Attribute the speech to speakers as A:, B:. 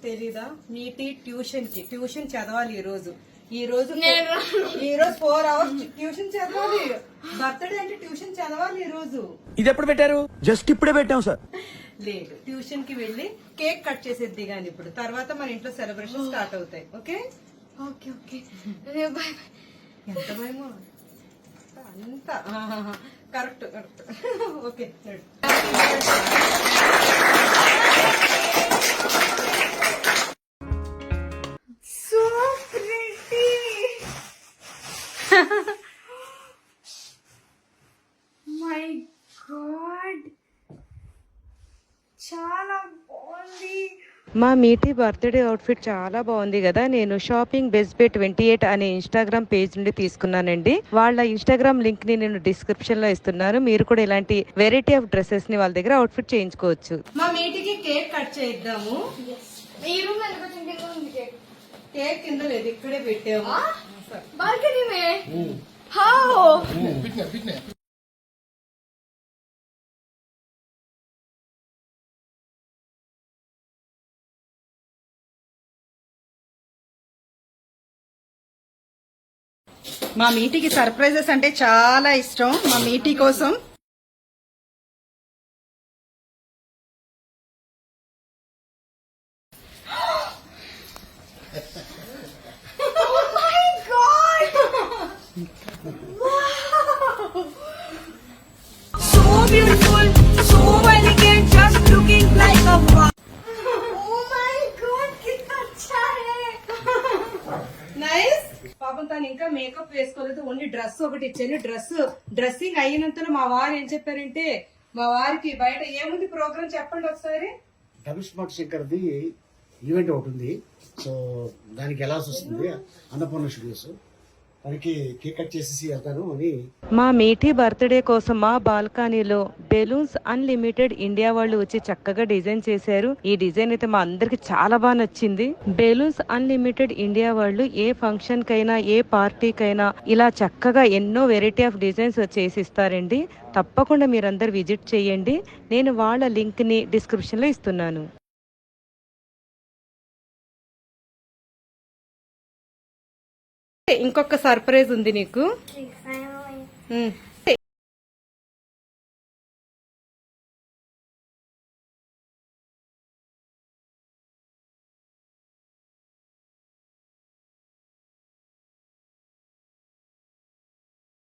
A: తెలీదా? మీటి ట్యూషన్ చదవాలి ఈ రోజు 4 hours ట్యూషన్ చదవాలి. బర్త్డే అంటే ట్యూషన్ చదవాలి ఈ రోజు.
B: ఇది ఎప్పుడు పెట్టారు? జస్ట్ ఇప్పుడే పెట్టాం సార్.
A: లేదు, ట్యూషన్ కి వెళ్ళి కేక్ కట్ చేసేద్ది గాని ఇప్పుడు తర్వాత మన ఇంట్లో సెలబ్రేషన్ స్టార్ట్ అవుతాయి. Okay
C: okay okay.
A: ఎంత భయమో అంత correct okay.
C: So pretty. My God, చాలా బాగుంది.
A: మా మీటి బర్త్డే అవుట్ఫిట్ చాలా బాగుంది కదా. నేను షాపింగ్ బెస్ట్ బే 28 అనే ఇన్స్టాగ్రామ్ పేజ్ నుండి తీసుకున్నానండి. వాళ్ళ ఇన్స్టాగ్రామ్ లింక్ ని నేను డిస్క్రిప్షన్ లో ఇస్తున్నాను. మీరు కూడా ఇలాంటి వెరైటీ ఆఫ్ డ్రెస్సెస్ ని వాళ్ళ దగ్గర అవుట్ఫిట్ చేయించుకోవచ్చు. మా మీటికి కేక్ కట్ చేద్దాము.
C: ఈ రూమ్ కింద ఉంది కేక్.
A: కేక్ కింద లేదు, ఇక్కడే పెట్టాము.
C: Balcony May. హౌ?
D: మా మీటికి సర్ప్రైజెస్ అంటే చాలా ఇష్టం. మా మీటి కోసం
C: So beautiful, so elegant, just looking like a wow. Oh my god, कितना अच्छा है.
A: నైస్. పాపం తను ఇంకా మేకప్ వేసుకోలేదు, ఓన్లీ డ్రెస్ ఒకటి ఇచ్చాను. డ్రెస్సింగ్ అయినంతలో మా వారు ఏం చెప్పారంటే, మా వారికి బయట ఏముంది ప్రోగ్రామ్ చెప్పండి ఒకసారి.
E: డబుల్ స్మార్ట్ శంకర్ది ఈవెంట్ ఒకటి ఉంది. సో దానికి ఎలా వస్తుంది అన్నపూర్ణ స్టూడియోస్ దానికి కేక్ కట్ చేసేసి వెళ్తాను అని.
A: మా మీఠీ బర్త్డే కోసం మా బాల్కనీలో బెలూన్స్ అన్లిమిటెడ్ ఇండియా వాళ్ళు వచ్చి చక్కగా డిజైన్ చేశారు. ఈ డిజైన్ అయితే మా అందరికి చాలా బాగా నచ్చింది. బెలూన్స్ అన్లిమిటెడ్ ఇండియా వాళ్ళు ఏ ఫంక్షన్ కైనా ఏ పార్టీకైనా ఇలా చక్కగా ఎన్నో వెరైటీ ఆఫ్ డిజైన్స్ చేసి ఇస్తారండి. తప్పకుండా మీరందరు విజిట్ చేయండి. నేను వాళ్ళ లింక్ ని డిస్క్రిప్షన్ లో ఇస్తున్నాను. ఇంకొక సర్ప్రైజ్ ఉంది నీకు.